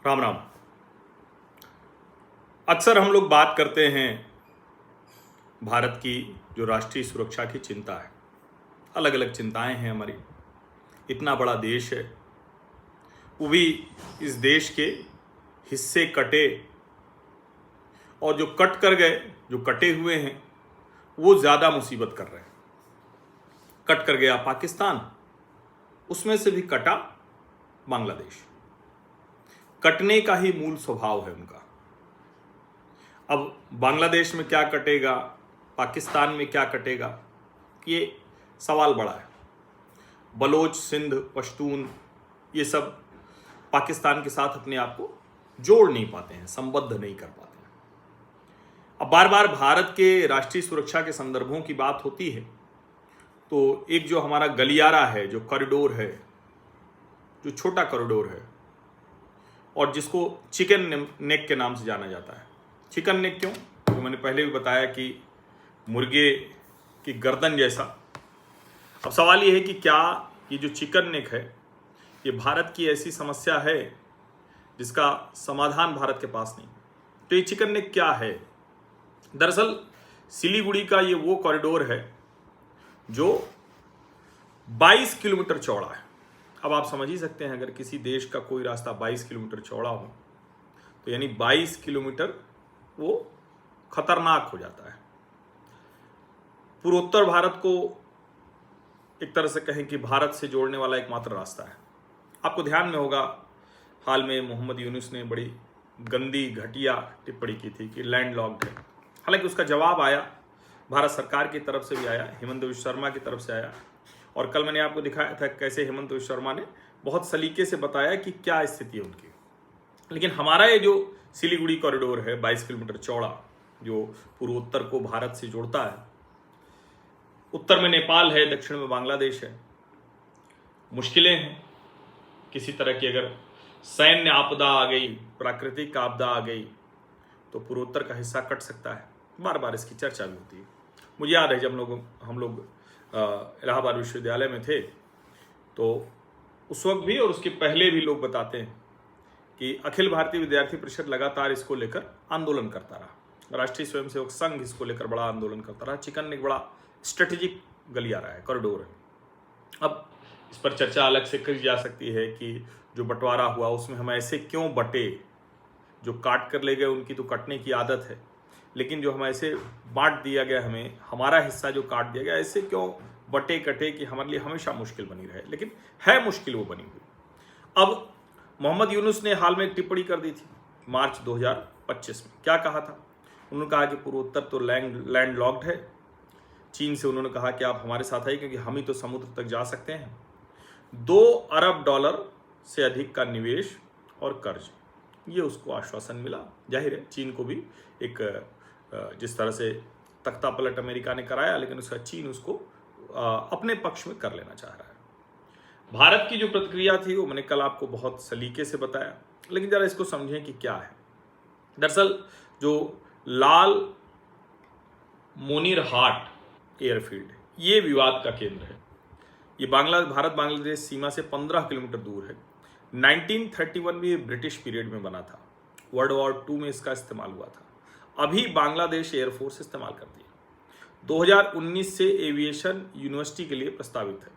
राम राम। अक्सर हम लोग बात करते हैं भारत की जो राष्ट्रीय सुरक्षा की चिंता है। अलग अलग चिंताएं हैं हमारी। इतना बड़ा देश है, वो भी इस देश के हिस्से कटे, और जो कट कर गए, जो कटे हुए हैं, वो ज़्यादा मुसीबत कर रहे हैं। कट कर गया पाकिस्तान, उसमें से भी कटा बांग्लादेश। कटने का ही मूल स्वभाव है उनका। अब बांग्लादेश में क्या कटेगा, पाकिस्तान में क्या कटेगा, ये सवाल बड़ा है। बलोच, सिंध, पश्तून, ये सब पाकिस्तान के साथ अपने आप को जोड़ नहीं पाते हैं, संबद्ध नहीं कर पाते हैं। अब बार बार भारत के राष्ट्रीय सुरक्षा के संदर्भों की बात होती है तो एक जो हमारा गलियारा है, जो कॉरिडोर है, जो छोटा कॉरिडोर है और जिसको चिकन नेक के नाम से जाना जाता है। चिकन नेक क्यों? तो मैंने पहले भी बताया कि मुर्गे की गर्दन जैसा। अब सवाल ये है कि क्या ये जो चिकन नेक है, ये भारत की ऐसी समस्या है जिसका समाधान भारत के पास नहीं। तो ये चिकन नेक क्या है? दरअसल सिलीगुड़ी का ये वो कॉरिडोर है जो 22 किलोमीटर चौड़ा है। अब आप समझ ही सकते हैं, अगर किसी देश का कोई रास्ता 22 किलोमीटर चौड़ा हो तो यानी 22 किलोमीटर वो खतरनाक हो जाता है। पूर्वोत्तर भारत को एक तरह से कहें कि भारत से जोड़ने वाला एकमात्र रास्ता है। आपको ध्यान में होगा, हाल में मोहम्मद यूनुस ने बड़ी गंदी घटिया टिप्पणी की थी कि लैंड लॉक्ड है। हालांकि उसका जवाब आया, भारत सरकार की तरफ से भी आया, हेमंत विश्व शर्मा की तरफ से आया। और कल मैंने आपको दिखाया था कैसे हेमंत विश्व शर्मा ने बहुत सलीके से बताया कि क्या स्थिति है उनकी। लेकिन हमारा ये जो सिलीगुड़ी कॉरिडोर है 22 किलोमीटर चौड़ा, जो पूर्वोत्तर को भारत से जोड़ता है, उत्तर में नेपाल है, दक्षिण में बांग्लादेश है। मुश्किलें हैं, किसी तरह की अगर सैन्य आपदा आ गई, प्राकृतिक आपदा आ गई तो पूर्वोत्तर का हिस्सा कट सकता है। बार बार इसकी चर्चा भी होती है। मुझे याद है जब हम लोग इलाहाबाद विश्वविद्यालय में थे तो उस वक्त भी और उसके पहले भी लोग बताते हैं कि अखिल भारतीय विद्यार्थी परिषद लगातार इसको लेकर आंदोलन करता रहा। राष्ट्रीय स्वयंसेवक संघ इसको लेकर बड़ा आंदोलन करता रहा। चिकन एक बड़ा स्ट्रेटेजिक गलियारा है, कॉरिडोर है। अब इस पर चर्चा अलग से करी जा सकती है कि जो बंटवारा हुआ उसमें हम ऐसे क्यों बटे। जो काट कर ले गए उनकी तो कटने की आदत है, लेकिन जो हम ऐसे बांट दिया गया, हमें हमारा हिस्सा जो काट दिया गया, ऐसे क्यों बटे कटे कि हमारे लिए हमेशा मुश्किल बनी रहे। लेकिन है मुश्किल वो बनी हुई। अब मोहम्मद यूनुस ने हाल में एक टिप्पणी कर दी थी मार्च 2025 में। क्या कहा था? उन्होंने कहा कि पूर्वोत्तर तो लैंड लॉक्ड है। चीन से उन्होंने कहा कि आप हमारे साथ आइए क्योंकि हम ही तो समुद्र तक जा सकते हैं। $2 अरब से अधिक का निवेश और कर्ज, ये उसको आश्वासन मिला। जाहिर है चीन को भी एक जिस तरह से तख्ता पलट अमेरिका ने कराया, लेकिन उसका चीन उसको अपने पक्ष में कर लेना चाह रहा है। भारत की जो प्रतिक्रिया थी वो मैंने कल आपको बहुत सलीके से बताया, लेकिन जरा इसको समझें कि क्या है। दरअसल जो लाल मोनीर हाट एयरफील्ड, ये विवाद का केंद्र है। ये भारत बांग्लादेश सीमा से 15 किलोमीटर दूर है। 1931 में ब्रिटिश पीरियड में बना था। वर्ल्ड वॉर 2 में इसका इस्तेमाल हुआ था। अभी बांग्लादेश एयरफोर्स इस्तेमाल करती है। 2019 से एविएशन यूनिवर्सिटी के लिए प्रस्तावित है।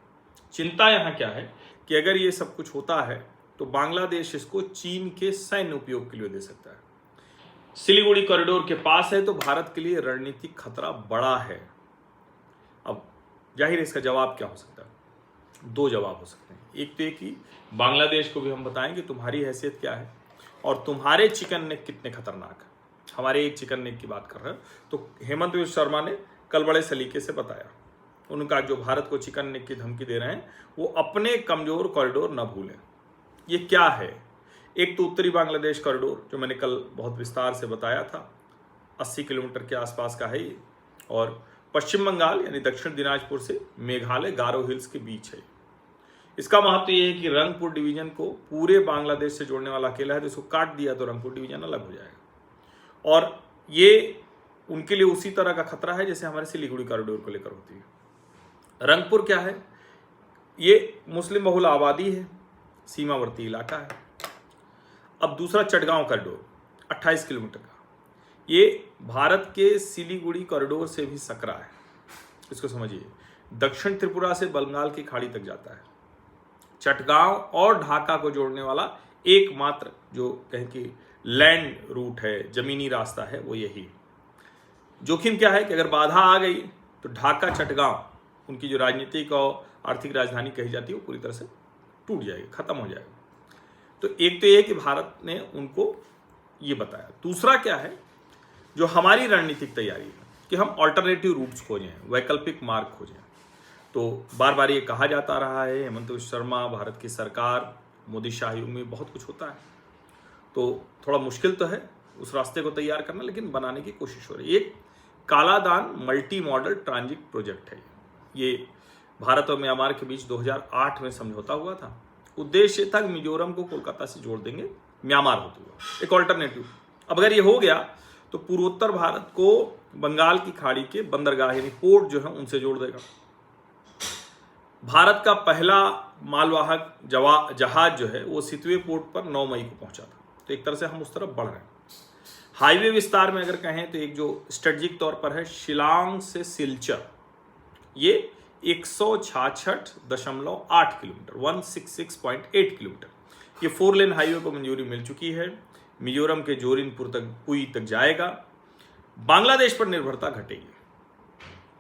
चिंता यहाँ क्या है कि अगर ये सब कुछ होता है तो बांग्लादेश इसको चीन के सैन्य उपयोग के लिए दे सकता है। सिलीगुड़ी कॉरिडोर के पास है तो भारत के लिए रणनीतिक खतरा बड़ा है। अब जाहिर है इसका जवाब क्या हो सकता है? 2 जवाब हो सकते हैं। एक तो ये कि बांग्लादेश को भी हम बताएं कि तुम्हारी हैसियत क्या है और तुम्हारे चिकन नेक कितने खतरनाक है। हमारे एक चिकन नेक की बात कर रहे हैं तो हेमंत विश्व शर्मा ने कल बड़े सलीके से बताया। उनका जो भारत को चिकन नेक की धमकी दे रहे हैं वो अपने कमजोर कॉरिडोर न भूलें। ये क्या है? एक तो उत्तरी बांग्लादेश कॉरिडोर जो मैंने कल बहुत विस्तार से बताया था, 80 किलोमीटर के आसपास का है ये, और पश्चिम बंगाल यानी दक्षिण दिनाजपुर से मेघालय गारो हिल्स के बीच है। इसका महत्व यह है कि रंगपुर डिवीजन को पूरे बांग्लादेश से जोड़ने वाला अकेला है, तो इसको काट दिया तो रंगपुर डिवीजन अलग हो जाएगा। और ये उनके लिए उसी तरह का खतरा है जैसे हमारे सिलीगुड़ी कॉरिडोर को लेकर होती है। रंगपुर क्या है? ये मुस्लिम बहुल आबादी है, सीमावर्ती इलाका है। अब दूसरा चटगांव कॉरिडोर 28 किलोमीटर का, ये भारत के सिलीगुड़ी कॉरिडोर से भी सकरा है। इसको समझिए, दक्षिण त्रिपुरा से बंगाल की खाड़ी तक जाता है। चटगांव और ढाका को जोड़ने वाला एकमात्र जो कहें कि लैंड रूट है, जमीनी रास्ता है, वो यही। जोखिम क्या है कि अगर बाधा आ गई तो ढाका चटगांव, उनकी जो राजनीतिक और आर्थिक राजधानी कही जाती है, वो पूरी तरह से टूट जाएगी, खत्म हो जाएगा। तो एक तो ये कि भारत ने उनको ये बताया। दूसरा क्या है, जो हमारी रणनीतिक तैयारी है कि हम ऑल्टरनेटिव रूट्स खोजें, वैकल्पिक मार्ग खोजें। तो बार बार ये कहा जाता रहा है, हेमंत विश्व शर्मा, भारत की सरकार, मोदी शाही में बहुत कुछ होता है, तो थोड़ा मुश्किल तो है उस रास्ते को तैयार करना, लेकिन बनाने की कोशिश हो रही है। एक Kaladan multi modal transit project है। ये भारत और म्यांमार के बीच 2008 में समझौता हुआ था। उद्देश्य था मिजोरम को कोलकाता से जोड़ देंगे, म्यांमार होते हुआ, एक ऑल्टरनेटिव। अब अगर ये हो गया तो पूर्वोत्तर भारत को बंगाल की खाड़ी के बंदरगाह यानी पोर्ट जो है उनसे जोड़ देगा। भारत का पहला मालवाहक जहाज जो है वो सितवे पोर्ट पर 9 मई को पहुंचा था। तो एक तरह से हम उस तरफ बढ़ रहे हैं। हाईवे विस्तार में अगर कहें तो एक जो स्ट्रेटेजिक तौर पर है शिलांग से सिलचर, ये 166.8 किलोमीटर, 166.8 किलोमीटर, ये 4 लेन हाईवे को मंजूरी मिल चुकी है। मिजोरम के जोरिनपुर तक, पुई तक जाएगा। बांग्लादेश पर निर्भरता घटेगी,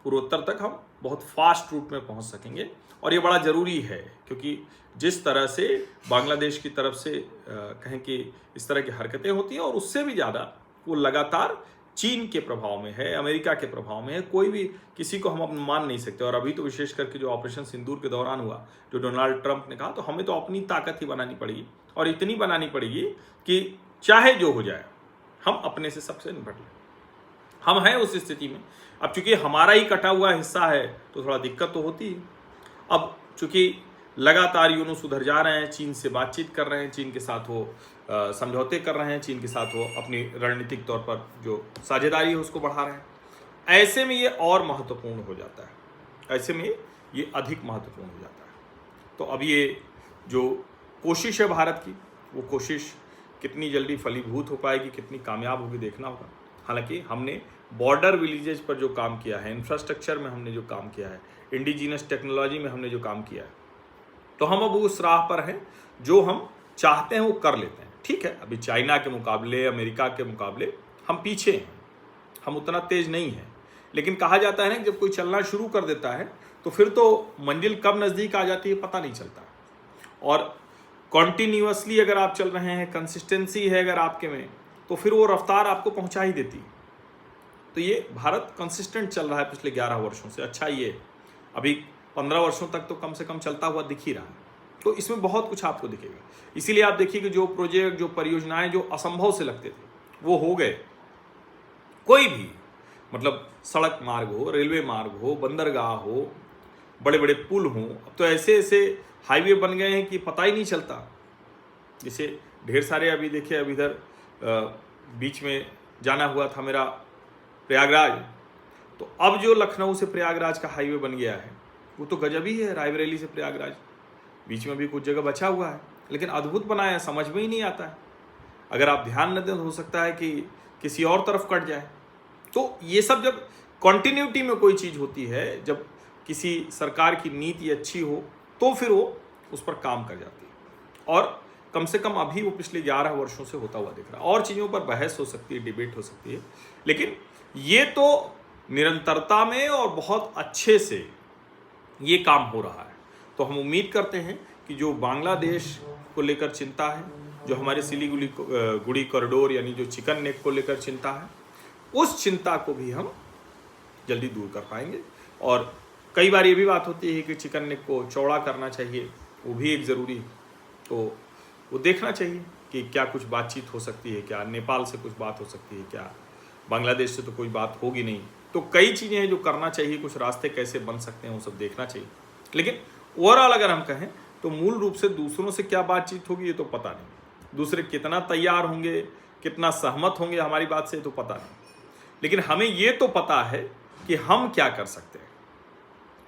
पूर्वोत्तर तक हम बहुत फास्ट रूट में पहुंच सकेंगे। और ये बड़ा जरूरी है क्योंकि जिस तरह से बांग्लादेश की तरफ से कहें कि इस तरह की हरकतें होती हैं, और उससे भी ज़्यादा वो लगातार चीन के प्रभाव में है, अमेरिका के प्रभाव में है। कोई भी किसी को हम मान नहीं सकते। और अभी तो विशेष करके जो ऑपरेशन सिंदूर के दौरान हुआ, जो डोनाल्ड ट्रंप ने कहा, तो हमें तो अपनी ताकत ही बनानी पड़ेगी, और इतनी बनानी पड़ेगी कि चाहे जो हो जाए हम अपने से सबसे निपट लें। हम हैं उस स्थिति में। अब चूंकि हमारा ही कटा हुआ हिस्सा है तो थोड़ा दिक्कत तो होती है। अब चूंकि लगातार यूनुस उधर जा रहे हैं, चीन से बातचीत कर रहे हैं, चीन के साथ वो समझौते कर रहे हैं, चीन के साथ वो अपनी रणनीतिक तौर पर जो साझेदारी है उसको बढ़ा रहे हैं। ऐसे में ये और महत्वपूर्ण हो जाता है, ऐसे में ये अधिक महत्वपूर्ण हो जाता है। तो अब ये जो कोशिश है भारत की, वो कोशिश कितनी जल्दी फलीभूत हो पाएगी, कितनी कामयाब होगी, देखना होगा। हालांकि हमने बॉर्डर विलेजेस पर जो काम किया है, इंफ्रास्ट्रक्चर में हमने जो काम किया है, इंडिजीनस टेक्नोलॉजी में हमने जो काम किया है, तो हम अब उस राह पर हैं। जो हम चाहते हैं वो कर लेते हैं। ठीक है, अभी चाइना के मुकाबले, अमेरिका के मुकाबले हम पीछे हैं, हम उतना तेज नहीं हैं। लेकिन कहा जाता है ना, जब कोई चलना शुरू कर देता है तो फिर तो मंजिल कब नज़दीक आ जाती है पता नहीं चलता। और कॉन्टिन्यूसली अगर आप चल रहे हैं, कंसिस्टेंसी है अगर आपके में, तो फिर वो रफ्तार आपको पहुंचा ही देती है। तो ये भारत कंसिस्टेंट चल रहा है पिछले 11 वर्षों से। अच्छा, ये अभी 15 वर्षों तक तो कम से कम चलता हुआ दिख ही रहा है। तो इसमें बहुत कुछ आपको दिखेगा। इसीलिए आप देखिए कि जो प्रोजेक्ट, जो परियोजनाएं जो असंभव से लगते थे वो हो गए। कोई भी मतलब सड़क मार्ग हो, रेलवे मार्ग हो, बंदरगाह हो, बड़े बड़े पुल हों, अब तो ऐसे ऐसे हाईवे बन गए हैं कि पता ही नहीं चलता। जैसे ढेर सारे अभी देखिए, अब इधर बीच में जाना हुआ था मेरा प्रयागराज, तो अब जो लखनऊ से प्रयागराज का हाईवे बन गया है वो तो गजब ही है। रायबरेली से प्रयागराज, बीच में भी कुछ जगह बचा हुआ है, लेकिन अद्भुत बनाया है, समझ में ही नहीं आता है। अगर आप ध्यान न दें तो हो सकता है कि किसी और तरफ कट जाए। तो ये सब जब कॉन्टिन्यूटी में कोई चीज़ होती है, जब किसी सरकार की नीति अच्छी हो, तो फिर वो उस पर काम कर जाती है। और कम से कम अभी वो पिछले 11 वर्षों से होता हुआ दिख रहा है। और चीज़ों पर बहस हो सकती है, डिबेट हो सकती है, लेकिन ये तो निरंतरता में और बहुत अच्छे से ये काम हो रहा है। तो हम उम्मीद करते हैं कि जो बांग्लादेश को लेकर चिंता है, जो हमारे सिलीगुड़ी कॉरिडोर यानी जो चिकन नेक को लेकर चिंता है, उस चिंता को भी हम जल्दी दूर कर पाएंगे। और कई बार ये भी बात होती है कि चिकन नेक को चौड़ा करना चाहिए, वो भी एक ज़रूरी है। तो वो देखना चाहिए कि क्या कुछ बातचीत हो सकती है, क्या नेपाल से कुछ बात हो सकती है, क्या बांग्लादेश से तो कोई बात होगी नहीं। तो कई चीज़ें हैं जो करना चाहिए, कुछ रास्ते कैसे बन सकते हैं वो सब देखना चाहिए। लेकिन ओवरऑल अगर हम कहें तो मूल रूप से दूसरों से क्या बातचीत होगी ये तो पता नहीं, दूसरे कितना तैयार होंगे, कितना सहमत होंगे हमारी बात से, तो पता नहीं। लेकिन हमें ये तो पता है कि हम क्या कर सकते हैं,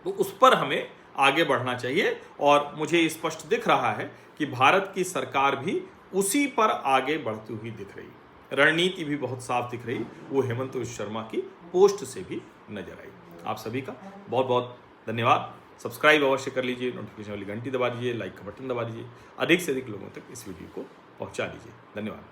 तो उस पर हमें आगे बढ़ना चाहिए। और मुझे स्पष्ट दिख रहा है कि भारत की सरकार भी उसी पर आगे बढ़ती हुई दिख रही। रणनीति भी बहुत साफ दिख रही, वो हेमंत शर्मा की पोस्ट से भी नजर आई। आप सभी का बहुत बहुत धन्यवाद। सब्सक्राइब अवश्य कर लीजिए, नोटिफिकेशन वाली घंटी दबा दीजिए, लाइक का बटन दबा दीजिए, अधिक से अधिक लोगों तक इस वीडियो को पहुंचा दीजिए। धन्यवाद।